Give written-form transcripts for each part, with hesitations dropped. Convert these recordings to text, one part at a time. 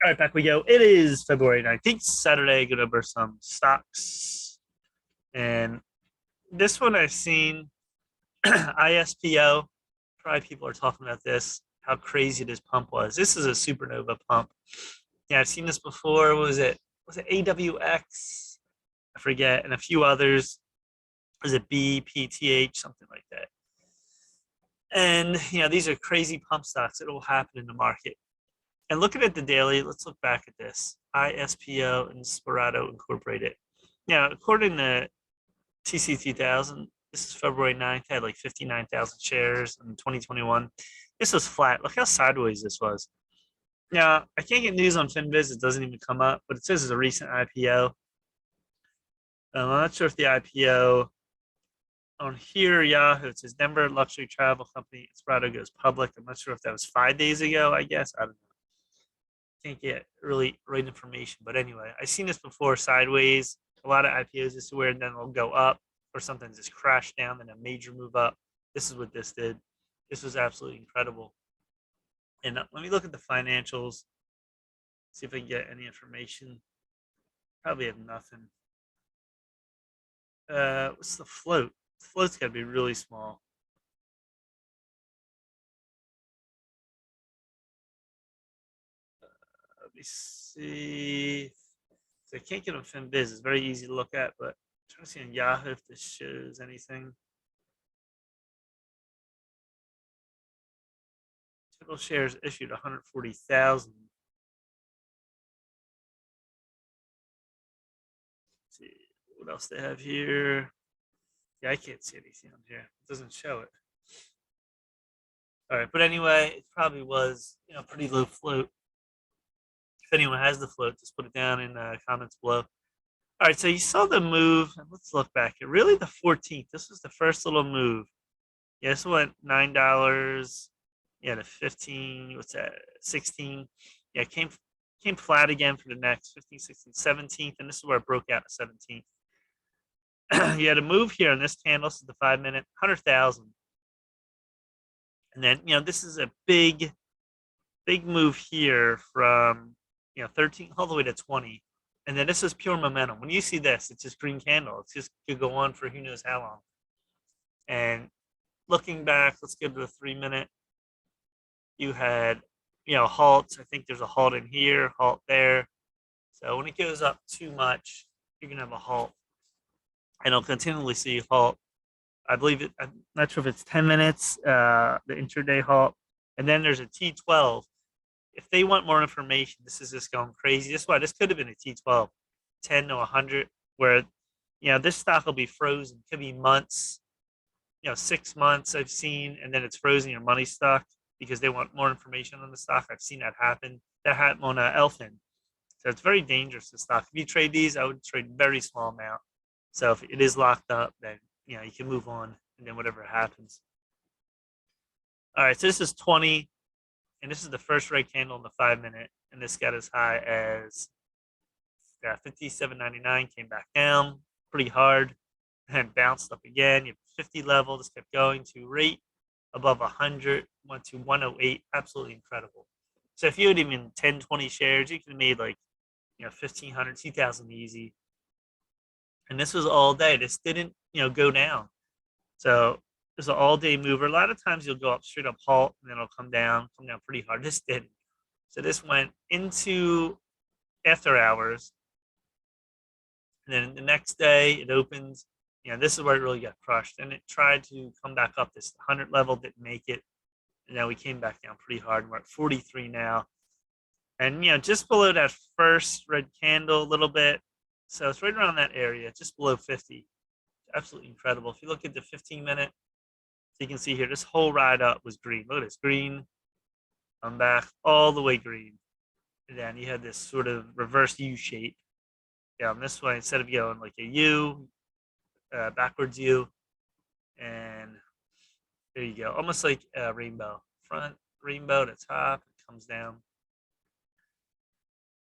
All right, back we go. It is February 19th, Saturday. Going over some stocks. And this one I've seen ISPO. Probably people are talking about this, how crazy this pump was. This is a supernova pump. Yeah, I've seen this before. What was it? Was it AWX? I forget. And a few others. Was it BPTH? Something like that. And, these are crazy pump stocks. It will happen in the market. And looking at the daily, let's look back at this. ISPO and Sperato Incorporated. Now, according to TC 2000, this is February 9th, had like 59,000 shares in 2021. This was flat. Look how sideways this was. Now, I can't get news on FinViz. It doesn't even come up, but it says it's a recent IPO. I'm not sure if the IPO on here, Yahoo, it says Denver Luxury Travel Company. Sperato goes public. I'm not sure if that was 5 days ago, I guess. I don't know. Can't get really right information. But anyway, I've seen this before sideways. A lot of IPOs is where then they'll go up or something just crash down and a major move up. This is what this did. This was absolutely incredible. And let me look at the financials, see if I can get any information. Probably have nothing. What's the float? The float's got to be really small. Let me see. So I can't get on FinViz. It's very easy to look at, but I'm trying to see on Yahoo if this shows anything. Total shares issued 140,000. See what else they have here. Yeah, I can't see anything on here. It doesn't show it. All right, but anyway, it probably was pretty low float. If anyone has the float, just put it down in the comments below. All right, so you saw the move. Let's look back here. Really, the 14th. This was the first little move. Yeah, this went $9. Yeah, the 15. What's that? 16. Yeah, it came flat again for the next 15, 16, 17th, and this is where it broke out at 17th. You had a move here on this candle. This is the 5-minute, 100,000. And then, this is a big move here from, 13 all the way to 20. And then this is pure momentum. When you see this, it's just green candle. It's just could go on for who knows how long. And looking back, let's go to the 3-minute. You had, halts. I think there's a halt in here, halt there. So when it goes up too much, you're going to have a halt. And I'll continually see halt. I believe it, I'm not sure if it's 10 minutes, the intraday halt. And then there's a T12. If they want more information, this is just going crazy. This why this could have been a T12, 10 to 100, where, this stock will be frozen. Could be months, 6 months I've seen, and then it's frozen your money stock because they want more information on the stock. I've seen that happen. That happened on Elfin. So it's very dangerous, the stock. If you trade these, I would trade very small amount. So if it is locked up, then, you can move on, and then whatever happens. All right, so this is 20, and this is the first red candle in the 5-minute, and this got as high as 57.99, came back down pretty hard, and bounced up again. You have 50 level. This kept going to rate above 100, went to 108. Absolutely incredible. So if you had even 10, 20 shares, you could have made like 1,500, 2,000 easy. And this was all day. This didn't go down. So it's an all-day mover. A lot of times you'll go up straight up halt, and then it'll come down pretty hard. This didn't. So this went into after hours. And then the next day it opens. This is where it really got crushed. And it tried to come back up this 100 level, didn't make it. And now we came back down pretty hard. We're at 43 now. And, just below that first red candle a little bit. So it's right around that area, just below 50. Absolutely incredible. If you look at the 15-minute, so you can see here, this whole ride up was green. Look at this, green. Come back all the way green. And then you had this sort of reverse U shape. On this way, instead of going like a U, backwards U. And there you go. Almost like a rainbow. Front rainbow to top, it comes down.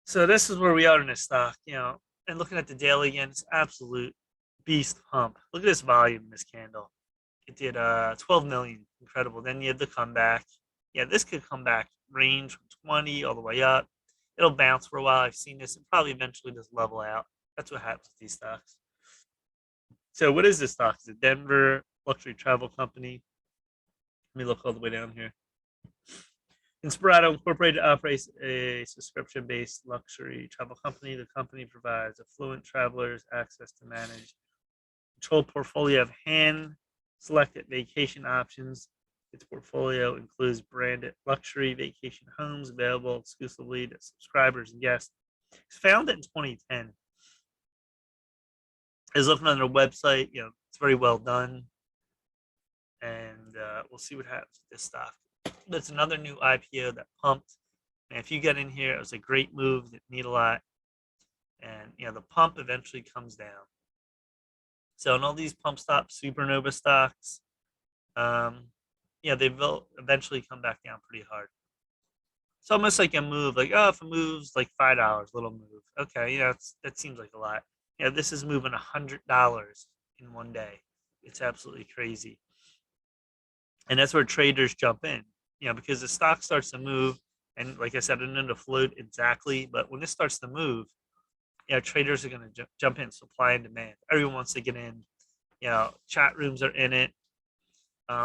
So this is where we are in this stock, and looking at the daily again, it's absolute beast pump. Look at this volume in this candle. It did 12 million. Incredible. Then you had the comeback. Yeah, this could come back range from 20 all the way up. It'll bounce for a while. I've seen this. It probably eventually just level out. That's what happens with these stocks. So what is this stock? It's a Denver luxury travel company. Let me look all the way down here. Inspirato Incorporated operates a subscription-based luxury travel company. The company provides affluent travelers access to manage controlled portfolio of hand-selected vacation options. Its portfolio includes branded luxury vacation homes available exclusively to subscribers and guests. It's founded in 2010. I was looking on their website. It's very well done, and we'll see what happens with this stock. That's another new IPO that pumped. And if you get in here, it was a great move that need a lot. And the pump eventually comes down. So in all these pump stops, Supernova stocks, they will eventually come back down pretty hard. It's almost like a move, like, oh, if it moves like $5, little move. Okay, that seems like a lot. This is moving $100 in one day. It's absolutely crazy. And that's where traders jump in, because the stock starts to move. And like I said, I didn't know the float exactly, but when this starts to move, traders are going to jump in, supply and demand. Everyone wants to get in. Chat rooms are in it.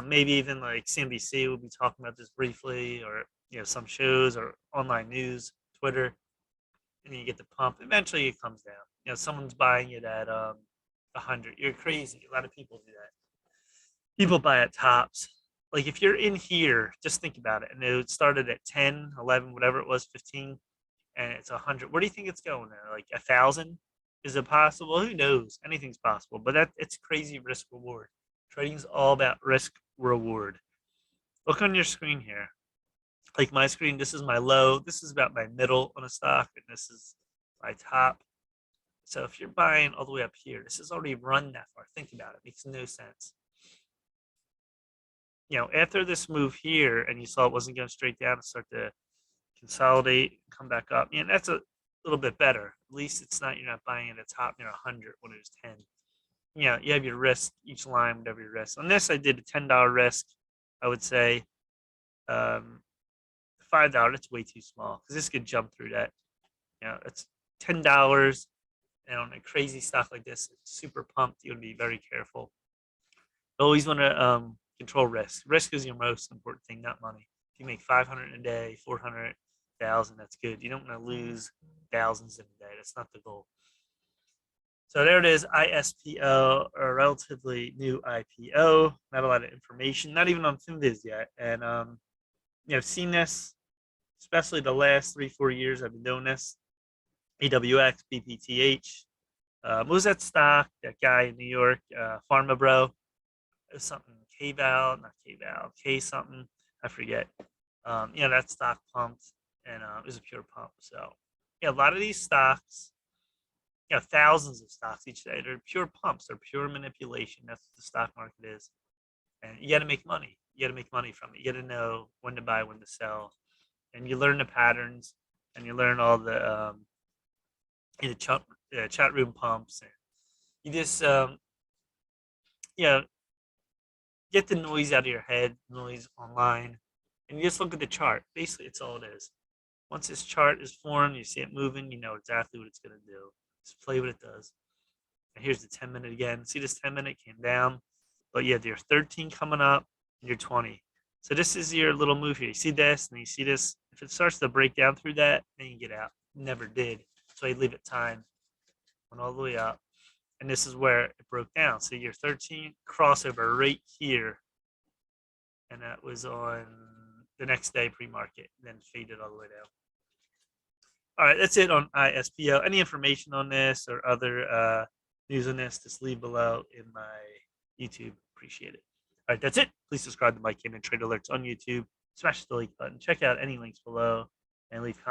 Maybe even like CNBC will be talking about this briefly, or some shows or online news, Twitter, and then you get the pump. Eventually, it comes down. Someone's buying it at 100. You're crazy. A lot of people do that. People buy at tops. Like if you're in here, just think about it. And it started at 10, 11, whatever it was, 15, and it's 100. Where do you think it's going there? Like 1,000? Is it possible? Who knows? Anything's possible. But it's crazy risk reward. Trading is all about risk reward. Look on your screen here. Like my screen, this is my low. This is about my middle on a stock, and this is my top. So if you're buying all the way up here, this has already run that far. Think about it. It makes no sense. After this move here, and you saw it wasn't going straight down and start to consolidate, come back up, and that's a little bit better. At least you're not buying at the top near 100 when it was 10. You have your risk, each line, whatever your risk. On this, I did a $10 risk. I would say $5. It's way too small because this could jump through that. It's $10. And on a crazy stock like this, it's super pumped. You would be very careful. You always want to control risk. Risk is your most important thing, not money. If you make 500 a day, 400,000, that's good. You don't want to lose thousands in a day. That's not the goal. So there it is, ISPO, a relatively new IPO. Not a lot of information, not even on FinViz yet. And I've seen this, especially the last 3-4 years I've been doing this. AWX, BPTH. What was that stock? That guy in New York, Pharma Bro. It was something K-Val, not K-Val, K something. I forget. That stock pumped, and it was a pure pump. So, a lot of these stocks, thousands of stocks each day. They're pure pumps. They're pure manipulation. That's what the stock market is. And you got to make money. You got to make money from it. You got to know when to buy, when to sell. And you learn the patterns, and you learn all the chat room pumps. And you just, get the noise out of your head, noise online, and you just look at the chart. Basically, it's all it is. Once this chart is formed, you see it moving, you know exactly what it's going to do. Just play what it does. And here's the 10-minute again. See this 10-minute came down, but you have your 13 coming up and your 20. So this is your little move here. You see this, and you see this. If it starts to break down through that, then you get out. Never did. So I leave it time. Went all the way up. And this is where it broke down. So your 13 crossover right here. And that was on the next day pre-market, then faded all the way down. All right, that's it on ISPO. Any information on this or other news on this, just leave below in my YouTube. Appreciate it. All right, that's it. Please subscribe to my Trade Alerts on YouTube. Smash the like button. Check out any links below and leave comments.